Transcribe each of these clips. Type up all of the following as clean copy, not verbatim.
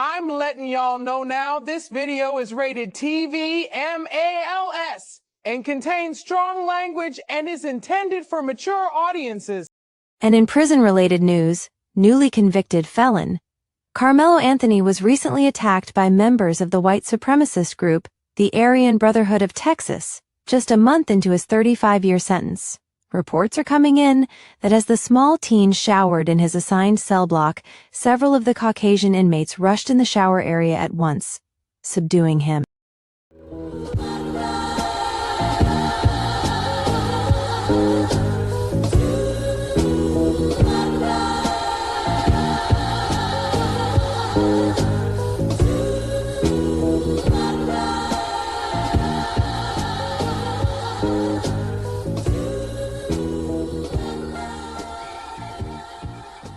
I'm letting y'all know now this video is rated TV-MALS and contains strong language and is intended for mature audiences. And in prison-related news, newly convicted felon, Karmelo Anthony was recently attacked by members of the white supremacist group, the Aryan Brotherhood of Texas, just a month into his 35-year sentence. Reports are coming in that as the small teen showered in his assigned cell block, several of the Caucasian inmates rushed in the shower area at once, subduing him.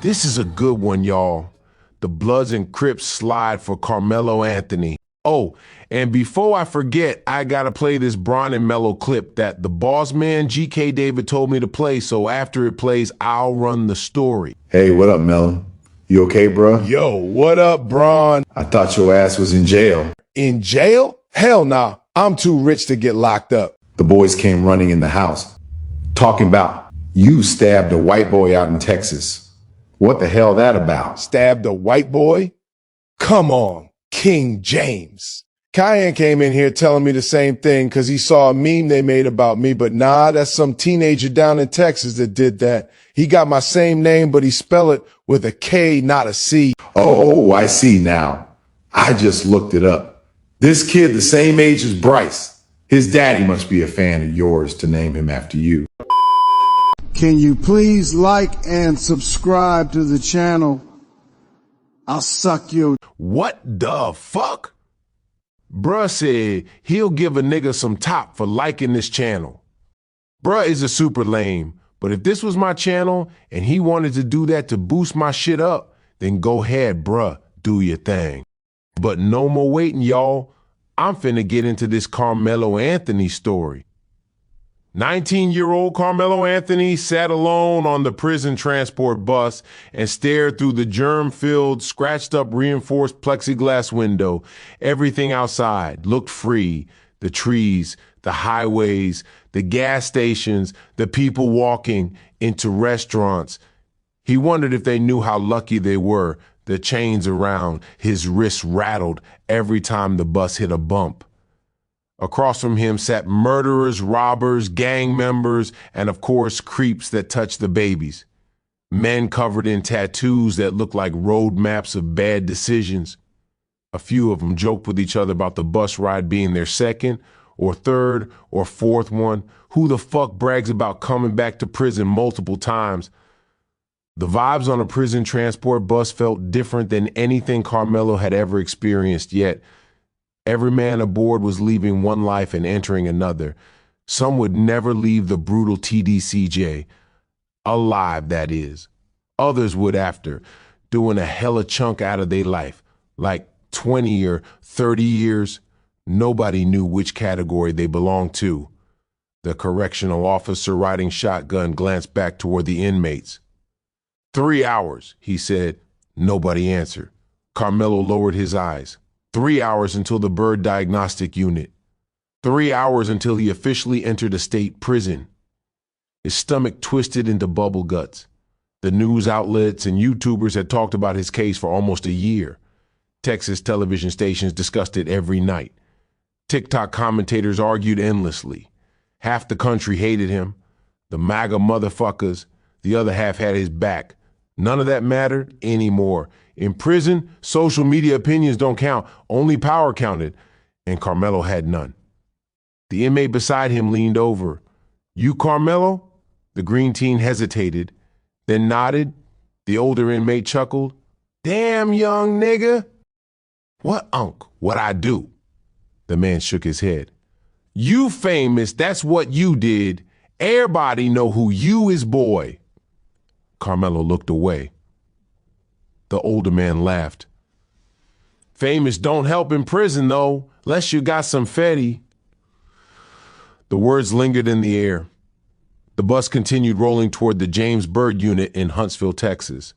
This is a good one, y'all. The Bloods and Crips slide for Karmelo Anthony. Oh, and before I forget, I gotta play this Bron and Mello clip that the boss man GK David told me to play, so after it plays, I'll run the story. Hey, what up, Mello? You okay, bro? Yo, what up, Bron? I thought your ass was in jail. In jail? Hell nah. I'm too rich to get locked up. The boys came running in the house, talking about you stabbed a white boy out in Texas. What the hell that about? Stabbed a white boy? Come on, King James. Cayenne came in here telling me the same thing because he saw a meme they made about me, but nah, that's some teenager down in Texas that did that. He got my same name, but he spelled it with a K, not a C. Oh, I see now. I just looked it up. This kid the same age as Bryce. His daddy must be a fan of yours to name him after you. Can you please like and subscribe to the channel? I'll suck your... What the fuck? Bruh said he'll give a nigga some top for liking this channel. Bruh is a super lame, but if this was my channel and he wanted to do that to boost my shit up, then go ahead, bruh, do your thing. But no more waiting, y'all. I'm finna get into this Karmelo Anthony story. 19-year-old Karmelo Anthony sat alone on the prison transport bus and stared through the germ-filled, scratched-up reinforced plexiglass window. Everything outside looked free. The trees, the highways, the gas stations, the people walking into restaurants. He wondered if they knew how lucky they were. The chains around his wrists rattled every time the bus hit a bump. Across from him sat murderers, robbers, gang members, and of course, creeps that touched the babies. Men covered in tattoos that looked like road maps of bad decisions. A few of them joked with each other about the bus ride being their second, or third, or fourth one. Who the fuck brags about coming back to prison multiple times? The vibes on a prison transport bus felt different than anything Karmelo had ever experienced yet. Every man aboard was leaving one life and entering another. Some would never leave the brutal TDCJ. Alive, that is. Others would after, doing a hella chunk out of their life, like 20 or 30 years. Nobody knew which category they belonged to. The correctional officer riding shotgun glanced back toward the inmates. 3 hours, he said. Nobody answered. Karmelo lowered his eyes. 3 hours until the bird diagnostic unit. 3 hours until he officially entered a state prison. His stomach twisted into bubble guts. The news outlets and YouTubers had talked about his case for almost a year. Texas television stations discussed it every night. TikTok commentators argued endlessly. Half the country hated him. The MAGA motherfuckers, the other half had his back. None of that mattered anymore. In prison, social media opinions don't count. Only power counted, and Karmelo had none. The inmate beside him leaned over. You, Karmelo? The green teen hesitated, then nodded. The older inmate chuckled. Damn, young nigga. What, Unc? What I do? The man shook his head. You famous, that's what you did. Everybody know who you is, boy. Karmelo looked away. The older man laughed. Famous don't help in prison, though, unless you got some fetty. The words lingered in the air. The bus continued rolling toward the James Byrd unit in Huntsville, Texas,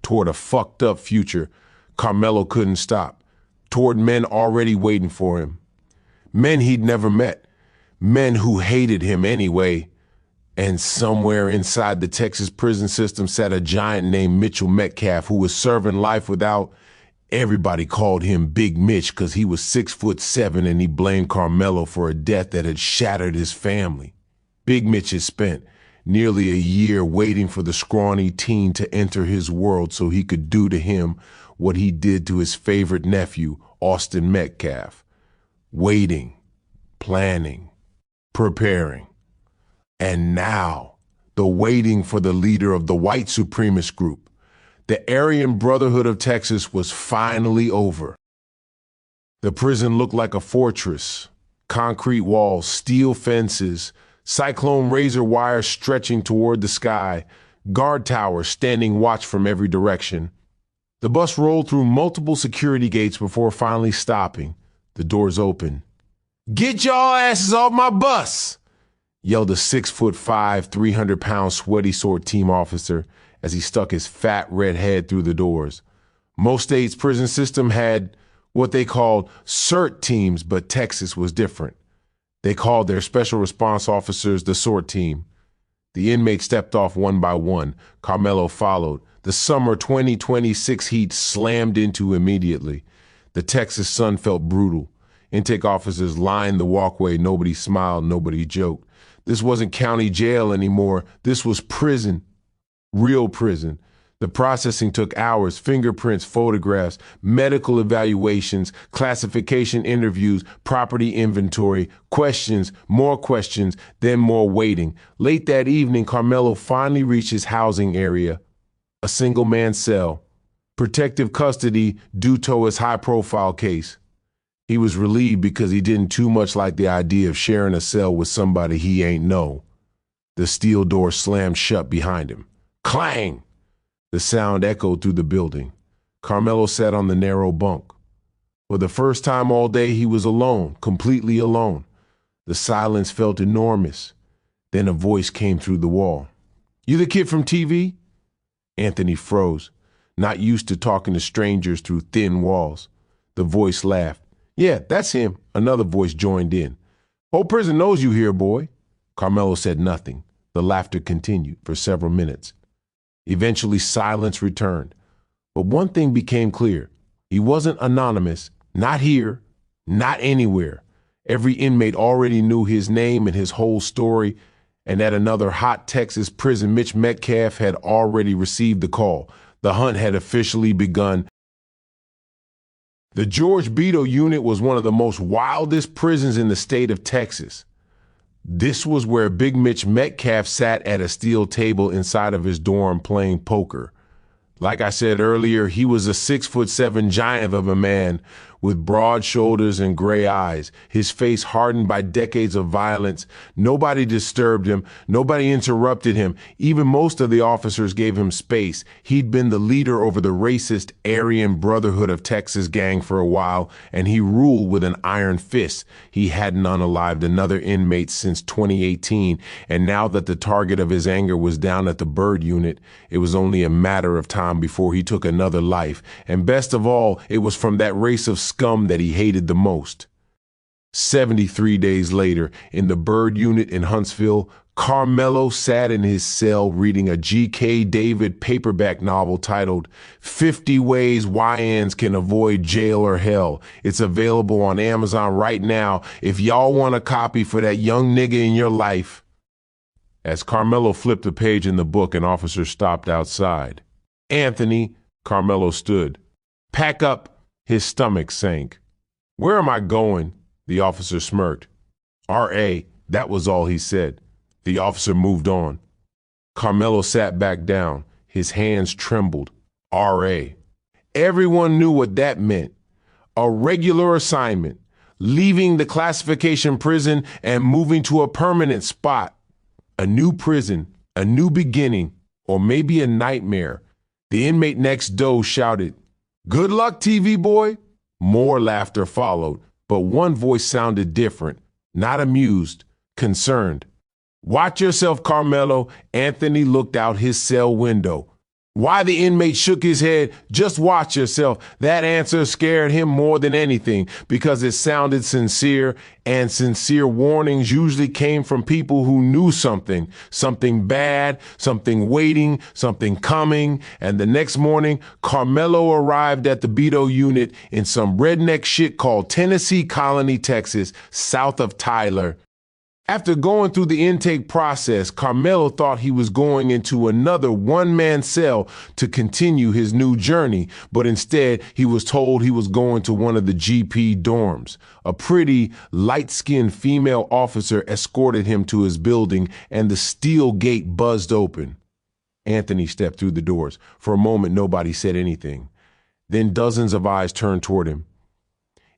toward a fucked up future. Karmelo couldn't stop, toward men already waiting for him. Men he'd never met, men who hated him anyway. And somewhere inside the Texas prison system sat a giant named Mitchell Metcalf who was serving life without. Everybody called him Big Mitch because he was 6'7" and he blamed Karmelo for a death that had shattered his family. Big Mitch had spent nearly a year waiting for the scrawny teen to enter his world so he could do to him what he did to his favorite nephew, Austin Metcalf. Waiting, planning, preparing. And now, the waiting for the leader of the white supremacist group, the Aryan Brotherhood of Texas, was finally over. The prison looked like a fortress. Concrete walls, steel fences, cyclone razor wires stretching toward the sky, guard towers standing watch from every direction. The bus rolled through multiple security gates before finally stopping. The doors open. "Get y'all asses off my bus!" yelled a 6'5", 300-pound sweaty sword team officer as he stuck his fat red head through the doors. Most states' prison system had what they called SIRT teams, but Texas was different. They called their special response officers the SORT team. The inmates stepped off one by one. Karmelo followed. The summer 2026 heat slammed into immediately. The Texas sun felt brutal. Intake officers lined the walkway. Nobody smiled. Nobody joked. This wasn't county jail anymore. This was prison. Real prison. The processing took hours, fingerprints, photographs, medical evaluations, classification interviews, property inventory, questions, then more waiting. Late that evening, Karmelo finally reached his housing area, a single-man cell, protective custody due to his high-profile case. He was relieved because he didn't too much like the idea of sharing a cell with somebody he ain't know. The steel door slammed shut behind him. Clang! The sound echoed through the building. Karmelo sat on the narrow bunk. For the first time all day, he was alone, completely alone. The silence felt enormous. Then a voice came through the wall. "You the kid from TV?" Anthony froze, not used to talking to strangers through thin walls. The voice laughed. "Yeah, that's him." Another voice joined in. "Whole prison knows you here, boy." Karmelo said nothing. The laughter continued for several minutes. Eventually, silence returned. But one thing became clear. He wasn't anonymous. Not here. Not anywhere. Every inmate already knew his name and his whole story, and at another hot Texas prison, Mitch Metcalf had already received the call. The hunt had officially begun. The George Beto unit was one of the most wildest prisons in the state of Texas. This was where Big Mitch Metcalf sat at a steel table inside of his dorm playing poker. Like I said earlier, he was a 6'7" giant of a man with broad shoulders and gray eyes, his face hardened by decades of violence. Nobody disturbed him. Nobody interrupted him. Even most of the officers gave him space. He'd been the leader over the racist Aryan Brotherhood of Texas gang for a while, and he ruled with an iron fist. He hadn't unalived another inmate since 2018, and now that the target of his anger was down at the Bird unit, it was only a matter of time before he took another life. And best of all, it was from that race of scum that he hated the most. 73 days later, in the Bird unit in Huntsville, Karmelo sat in his cell reading a G.K. David paperback novel titled 50 Ways YNs Can Avoid Jail or Hell. It's available on Amazon right now if y'all want a copy for that young nigga in your life. As Karmelo flipped a page in the book, an officer stopped outside. "Anthony," Karmelo stood. "Pack up." His stomach sank. "Where am I going?" The officer smirked. "R.A." That was all he said. The officer moved on. Karmelo sat back down. His hands trembled. R.A. Everyone knew what that meant. A regular assignment, leaving the classification prison and moving to a permanent spot. A new prison, a new beginning, or maybe a nightmare. The inmate next door shouted, "Good luck, TV boy." More laughter followed, but one voice sounded different, not amused, concerned. "Watch yourself, Karmelo." Anthony looked out his cell window. Why the inmate shook his head. Just watch yourself. That answer scared him more than anything because it sounded sincere, and sincere warnings usually came from people who knew something bad, something waiting, something coming. And the next morning, Karmelo arrived at the Beto unit in some redneck shit called Tennessee Colony, Texas, south of Tyler. After going through the intake process, Karmelo thought he was going into another one-man cell to continue his new journey, but instead he was told he was going to one of the GP dorms. A pretty, light-skinned female officer escorted him to his building, and the steel gate buzzed open. Anthony stepped through the doors. For a moment, nobody said anything. Then dozens of eyes turned toward him.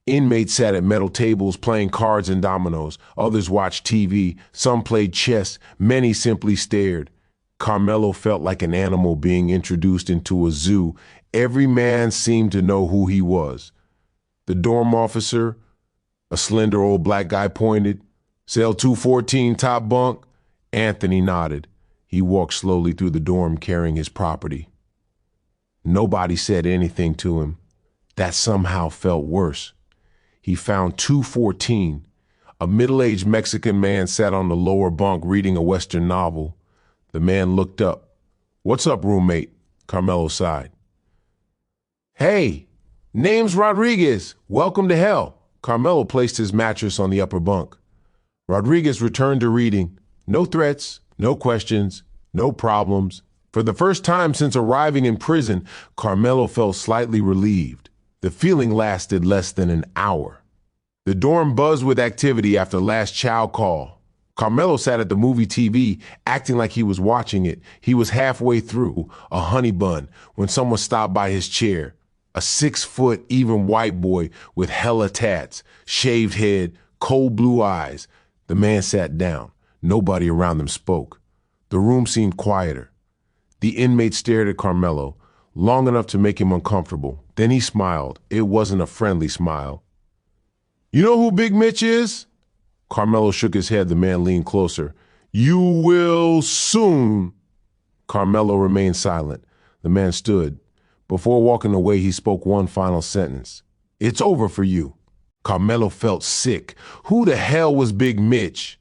Inmates sat at metal tables playing cards and dominoes. Others watched TV. Some played chess. Many simply stared. Karmelo felt like an animal being introduced into a zoo. Every man seemed to know who he was. The dorm officer, a slender old black guy, pointed. Cell 214, top bunk. Anthony nodded. He walked slowly through the dorm carrying his property. Nobody said anything to him. That somehow felt worse. He found 214. A middle-aged Mexican man sat on the lower bunk reading a Western novel. The man looked up. "What's up, roommate?" Karmelo sighed. "Hey, name's Rodriguez. Welcome to hell." Karmelo placed his mattress on the upper bunk. Rodriguez returned to reading. No threats, no questions, no problems. For the first time since arriving in prison, Karmelo felt slightly relieved. The feeling lasted less than an hour. The dorm buzzed with activity after last chow call. Karmelo sat at the movie TV, acting like he was watching it. He was halfway through a honey bun when someone stopped by his chair. A 6-foot, even white boy with hella tats, shaved head, cold blue eyes. The man sat down. Nobody around them spoke. The room seemed quieter. The inmate stared at Karmelo, long enough to make him uncomfortable. Then he smiled. It wasn't a friendly smile. "You know who Big Mitch is?" Karmelo shook his head. The man leaned closer. "You will soon." Karmelo remained silent. The man stood. Before walking away, he spoke one final sentence. "It's over for you." Karmelo felt sick. Who the hell was Big Mitch?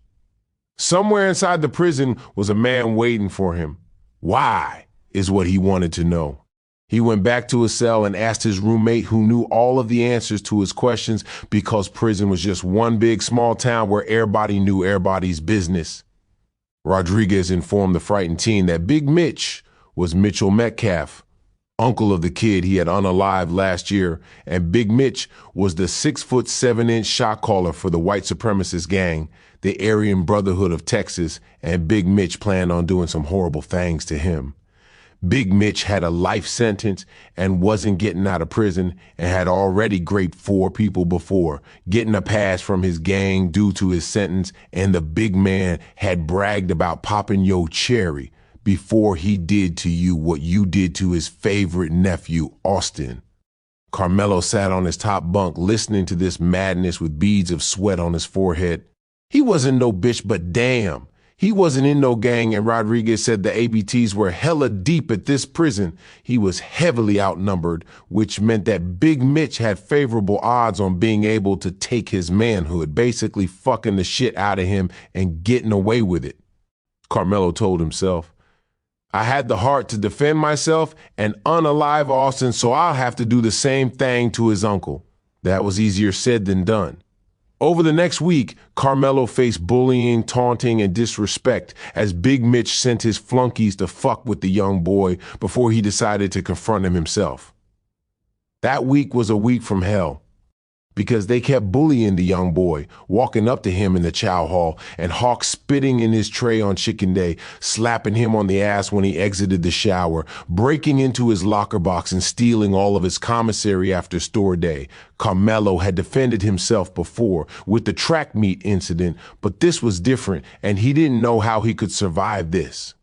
Somewhere inside the prison was a man waiting for him. Why, is what he wanted to know. He went back to his cell and asked his roommate, who knew all of the answers to his questions, because prison was just one big small town where everybody knew everybody's business. Rodriguez informed the frightened teen that Big Mitch was Mitchell Metcalf, uncle of the kid he had unalived last year, and Big Mitch was the 6'7" shot caller for the white supremacist gang, the Aryan Brotherhood of Texas, and Big Mitch planned on doing some horrible things to him. Big Mitch had a life sentence and wasn't getting out of prison and had already raped 4 people before, getting a pass from his gang due to his sentence, and the big man had bragged about popping your cherry before he did to you what you did to his favorite nephew, Austin. Karmelo sat on his top bunk listening to this madness with beads of sweat on his forehead. He wasn't no bitch, but damn. He wasn't in no gang, and Rodriguez said the ABTs were hella deep at this prison. He was heavily outnumbered, which meant that Big Mitch had favorable odds on being able to take his manhood, basically fucking the shit out of him and getting away with it. Karmelo told himself, "I had the heart to defend myself and unalive Austin, so I'll have to do the same thing to his uncle." That was easier said than done. Over the next week, Karmelo faced bullying, taunting, and disrespect as Big Mitch sent his flunkies to fuck with the young boy before he decided to confront him himself. That week was a week from hell, because they kept bullying the young boy, walking up to him in the chow hall, and Hawk spitting in his tray on chicken day, slapping him on the ass when he exited the shower, breaking into his locker box and stealing all of his commissary after store day. Karmelo had defended himself before with the track meet incident, but this was different, and he didn't know how he could survive this.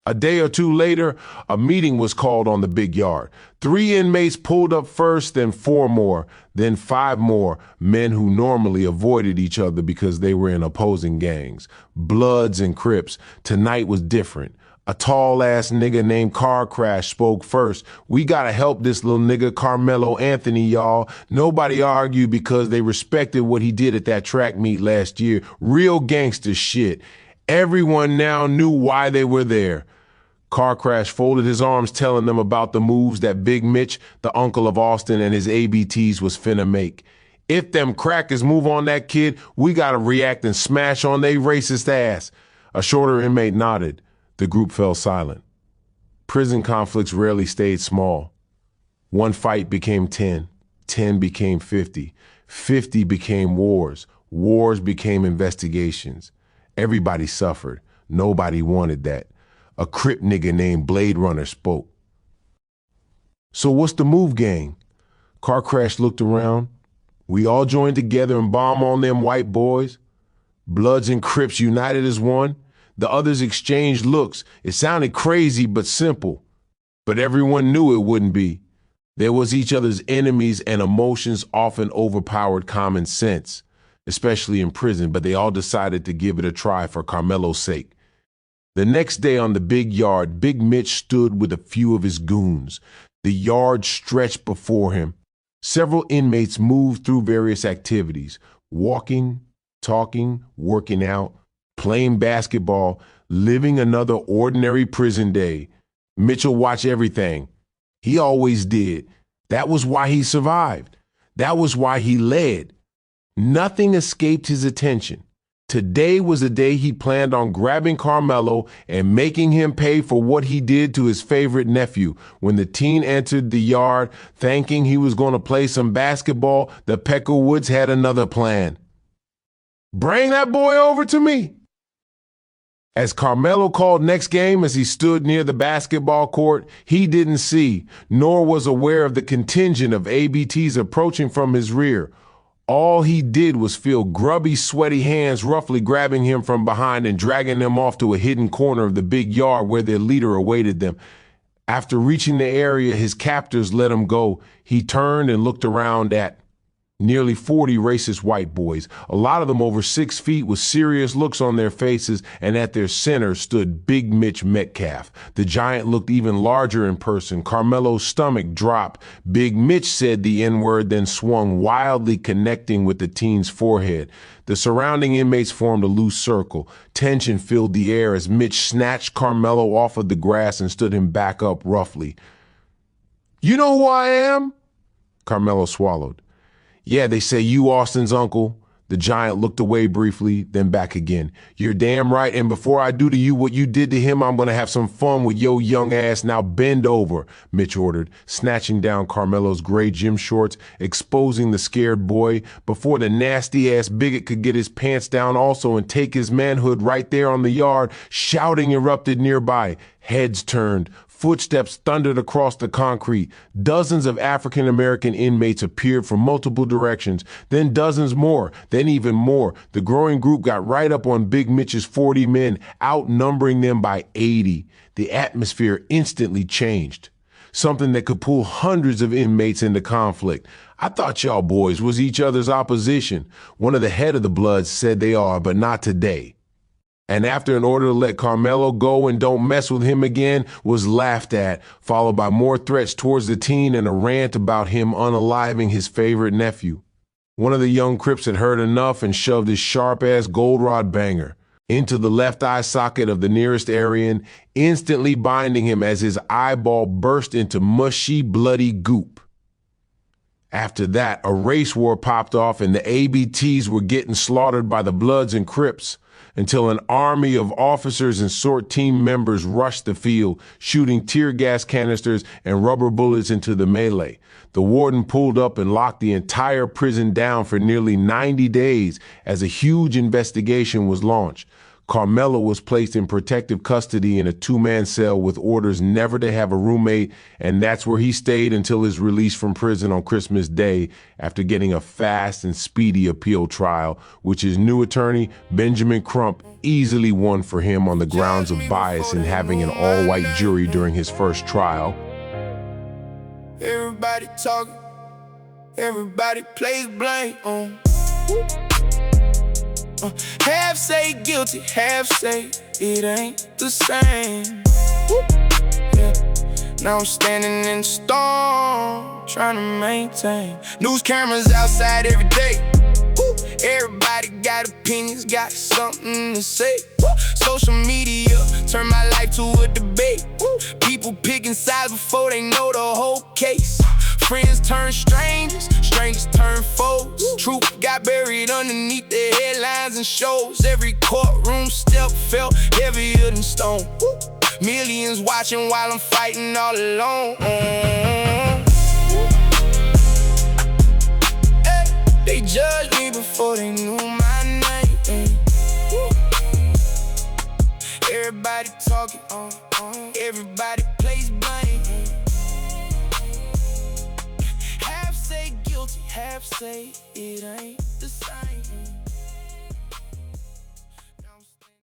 A day or two later, a meeting was called on the big yard. 3 inmates pulled up first, then 4 more, then 5 more, men who normally avoided each other because they were in opposing gangs. Bloods and Crips. Tonight was different. A tall-ass nigga named Car Crash spoke first. "We gotta help this little nigga Karmelo Anthony, y'all." Nobody argued because they respected what he did at that track meet last year. Real gangster shit. Everyone now knew why they were there. Car Crash folded his arms, telling them about the moves that Big Mitch, the uncle of Austin, and his ABTs was finna make. "If them crackers move on that kid, we gotta react and smash on they racist ass." A shorter inmate nodded. The group fell silent. Prison conflicts rarely stayed small. One fight became 10, 10 became 50, 50 became wars, wars became investigations. Everybody suffered. Nobody wanted that. A Crip nigga named Blade Runner spoke. "So what's the move, gang?" Car Crash looked around. "We all joined together and bomb on them white boys. Bloods and Crips united as one." The others exchanged looks. It sounded crazy but simple. But everyone knew it wouldn't be. There was each other's enemies, and emotions often overpowered common sense, especially in prison, but they all decided to give it a try for Karmelo's sake. The next day on the big yard, Big Mitch stood with a few of his goons. The yard stretched before him. Several inmates moved through various activities: walking, talking, working out, playing basketball, living another ordinary prison day. Mitchell watched everything. He always did. That was why he survived. That was why he led. Nothing escaped his attention. Today was the day he planned on grabbing Karmelo and making him pay for what he did to his favorite nephew. When the teen entered the yard, thinking he was going to play some basketball, the Peckerwoods had another plan. "Bring that boy over to me." As Karmelo called next game, as he stood near the basketball court, he didn't see, nor was aware of the contingent of ABTs approaching from his rear. All he did was feel grubby, sweaty hands roughly grabbing him from behind and dragging him off to a hidden corner of the big yard where their leader awaited them. After reaching the area his captors let him go, he turned and looked around at nearly 40 racist white boys, a lot of them over 6 feet with serious looks on their faces, and at their center stood Big Mitch Metcalf. The giant looked even larger in person. Karmelo's stomach dropped. Big Mitch said the N-word, then swung wildly, connecting with the teen's forehead. The surrounding inmates formed a loose circle. Tension filled the air as Mitch snatched Karmelo off of the grass and stood him back up roughly. "You know who I am?" Karmelo swallowed. "Yeah, they say you Austin's uncle." The giant looked away briefly, then back again. "You're damn right, and before I do to you what you did to him, I'm gonna have some fun with your young ass. Now bend over," Mitch ordered, snatching down Karmelo's gray gym shorts, exposing the scared boy before the nasty-ass bigot could get his pants down also and take his manhood right there on the yard. Shouting erupted nearby. Heads turned. Footsteps thundered across the concrete. Dozens of African-American inmates appeared from multiple directions, then dozens more, then even more. The growing group got right up on Big Mitch's 40 men, outnumbering them by 80. The atmosphere instantly changed. Something that could pull hundreds of inmates into conflict. "I thought y'all boys was each other's opposition." One of the head of the Bloods said they are, but not today. And after an order to let Karmelo go and don't mess with him again was laughed at, followed by more threats towards the teen and a rant about him unaliving his favorite nephew. One of the young Crips had heard enough and shoved his sharp-ass gold rod banger into the left eye socket of the nearest Aryan, instantly binding him as his eyeball burst into mushy, bloody goop. After that, a race war popped off and the ABTs were getting slaughtered by the Bloods and Crips, until an army of officers and SORT team members rushed the field, shooting tear gas canisters and rubber bullets into the melee. The warden pulled up and locked the entire prison down for nearly 90 days as a huge investigation was launched. Karmelo was placed in protective custody in a 2-man cell with orders never to have a roommate, and that's where he stayed until his release from prison on Christmas Day after getting a fast and speedy appeal trial, which his new attorney, Benjamin Crump, easily won for him on the grounds of bias in having an all-white jury during his first trial. Everybody talking, everybody plays blame on. Half say guilty, half say it ain't the same. Now I'm standing in the storm, trying to maintain. News cameras outside every day. Everybody got opinions, got something to say. Social media turn my life to a debate. People picking sides before they know the whole case. Friends turn strangers, strangers turn foes. Truth got buried underneath the headlines and shows. Every courtroom step felt heavier than stone. Millions watching while I'm fighting all alone. They judged me before they knew my name. Everybody talking, everybody plays blame. Half say guilty, half say it ain't the same.